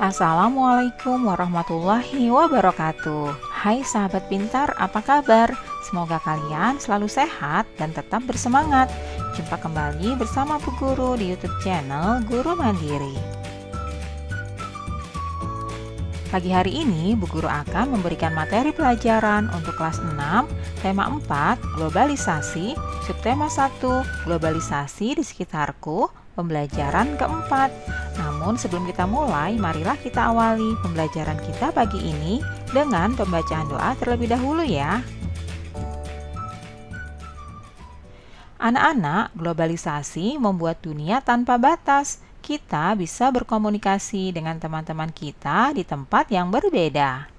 Assalamualaikum warahmatullahi wabarakatuh. Hai sahabat pintar, apa kabar? Semoga kalian selalu sehat dan tetap bersemangat. Jumpa kembali bersama Bu Guru di YouTube channel Guru Mandiri. Pagi hari ini, Bu Guru akan memberikan materi pelajaran untuk kelas 6, tema 4, globalisasi, subtema 1, globalisasi di sekitarku, pembelajaran keempat. Namun sebelum kita mulai, marilah kita awali pembelajaran kita pagi ini dengan pembacaan doa terlebih dahulu ya. Anak-anak, globalisasi membuat dunia tanpa batas. Kita bisa berkomunikasi dengan teman-teman kita di tempat yang berbeda.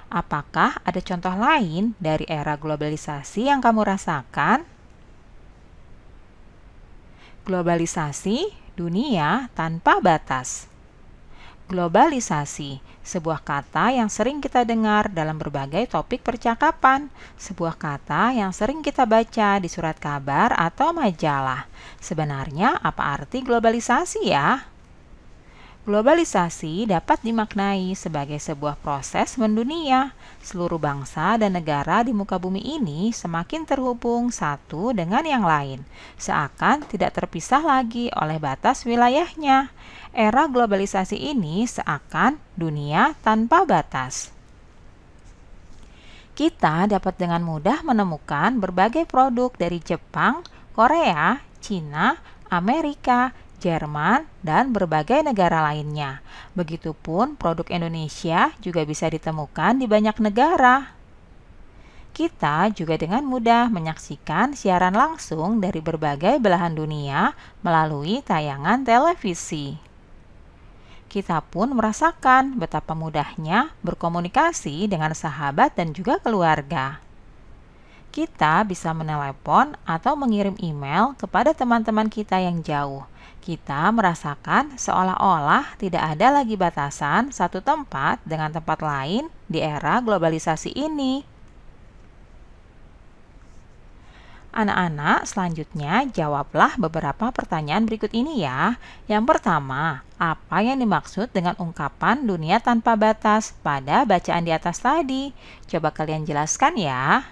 Apakah ada contoh lain dari era globalisasi yang kamu rasakan? Globalisasi, dunia tanpa batas. Globalisasi, sebuah kata yang sering kita dengar dalam berbagai topik percakapan, sebuah kata yang sering kita baca di surat kabar atau majalah. Sebenarnya apa arti globalisasi ya? Globalisasi dapat dimaknai sebagai sebuah proses mendunia. Seluruh bangsa dan negara di muka bumi ini semakin terhubung satu dengan yang lain, seakan tidak terpisah lagi oleh batas wilayahnya. Era globalisasi ini seakan dunia tanpa batas. Kita dapat dengan mudah menemukan berbagai produk dari Jepang, Korea, Cina, Amerika, Jerman, dan berbagai negara lainnya. Begitupun produk Indonesia juga bisa ditemukan di banyak negara. Kita juga dengan mudah menyaksikan siaran langsung dari berbagai belahan dunia melalui tayangan televisi. Kita pun merasakan betapa mudahnya berkomunikasi dengan sahabat dan juga keluarga. Kita bisa menelepon atau mengirim email kepada teman-teman kita yang jauh. Kita merasakan seolah-olah tidak ada lagi batasan satu tempat dengan tempat lain di era globalisasi ini. Anak-anak, selanjutnya jawablah beberapa pertanyaan berikut ini ya. Yang pertama, apa yang dimaksud dengan ungkapan dunia tanpa batas pada bacaan di atas tadi? Coba kalian jelaskan ya.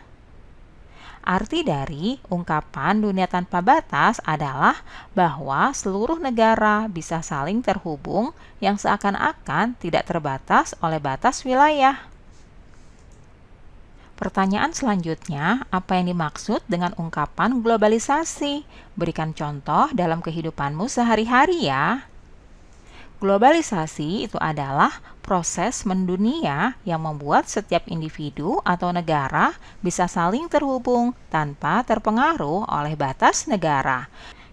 Arti dari ungkapan dunia tanpa batas adalah bahwa seluruh negara bisa saling terhubung yang seakan-akan tidak terbatas oleh batas wilayah. Pertanyaan selanjutnya, apa yang dimaksud dengan ungkapan globalisasi? Berikan contoh dalam kehidupanmu sehari-hari ya. Globalisasi itu adalah proses mendunia yang membuat setiap individu atau negara bisa saling terhubung tanpa terpengaruh oleh batas negara.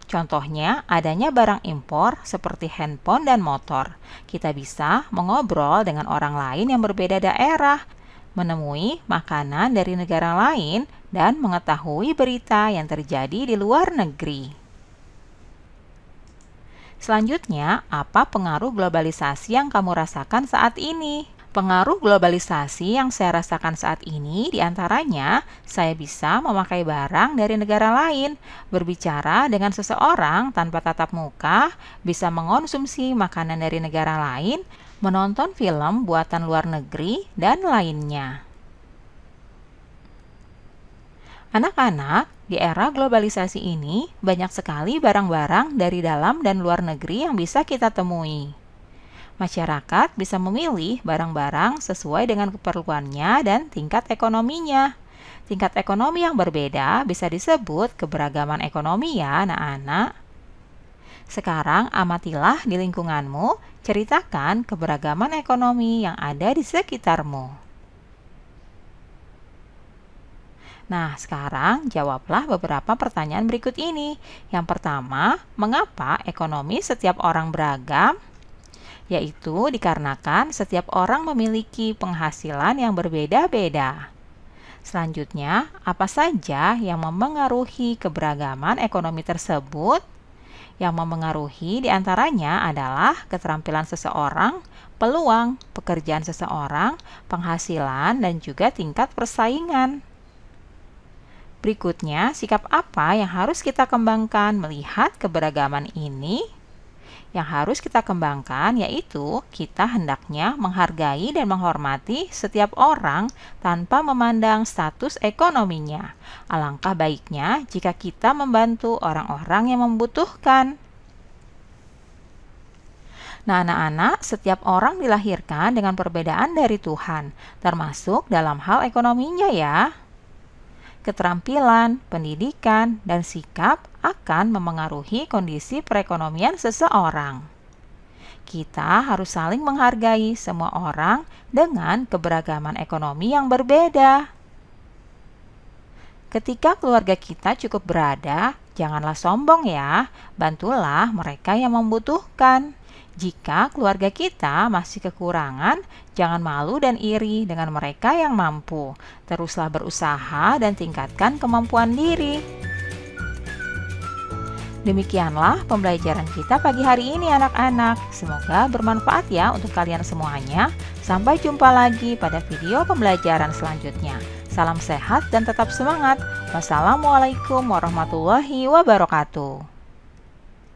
Contohnya, adanya barang impor seperti handphone dan motor. Kita bisa mengobrol dengan orang lain yang berbeda daerah, menemui makanan dari negara lain, dan mengetahui berita yang terjadi di luar negeri. Selanjutnya, apa pengaruh globalisasi yang kamu rasakan saat ini? Pengaruh globalisasi yang saya rasakan saat ini diantaranya saya bisa memakai barang dari negara lain, berbicara dengan seseorang tanpa tatap muka, bisa mengonsumsi makanan dari negara lain, menonton film buatan luar negeri, dan lainnya. Anak-anak, di era globalisasi ini banyak sekali barang-barang dari dalam dan luar negeri yang bisa kita temui. Masyarakat bisa memilih barang-barang sesuai dengan keperluannya dan tingkat ekonominya. Tingkat ekonomi yang berbeda bisa disebut keberagaman ekonomi ya, anak-anak. Sekarang amatilah di lingkunganmu, ceritakan keberagaman ekonomi yang ada di sekitarmu. Nah, sekarang jawablah beberapa pertanyaan berikut ini. Yang pertama, mengapa ekonomi setiap orang beragam? Yaitu dikarenakan setiap orang memiliki penghasilan yang berbeda-beda. Selanjutnya, apa saja yang memengaruhi keberagaman ekonomi tersebut? Yang memengaruhi diantaranya adalah keterampilan seseorang, peluang pekerjaan seseorang, penghasilan, dan juga tingkat persaingan. Berikutnya, sikap apa yang harus kita kembangkan melihat keberagaman ini? Yang harus kita kembangkan yaitu kita hendaknya menghargai dan menghormati setiap orang tanpa memandang status ekonominya. Alangkah baiknya jika kita membantu orang-orang yang membutuhkan. Nah, anak-anak, setiap orang dilahirkan dengan perbedaan dari Tuhan, termasuk dalam hal ekonominya ya. Keterampilan, pendidikan, dan sikap akan memengaruhi kondisi perekonomian seseorang. Kita harus saling menghargai semua orang dengan keberagaman ekonomi yang berbeda. Ketika keluarga kita cukup berada, janganlah sombong ya, bantulah mereka yang membutuhkan. Jika keluarga kita masih kekurangan, jangan malu dan iri dengan mereka yang mampu. Teruslah berusaha dan tingkatkan kemampuan diri. Demikianlah pembelajaran kita pagi hari ini anak-anak. Semoga bermanfaat ya untuk kalian semuanya. Sampai jumpa lagi pada video pembelajaran selanjutnya. Salam sehat dan tetap semangat. Wassalamualaikum warahmatullahi wabarakatuh.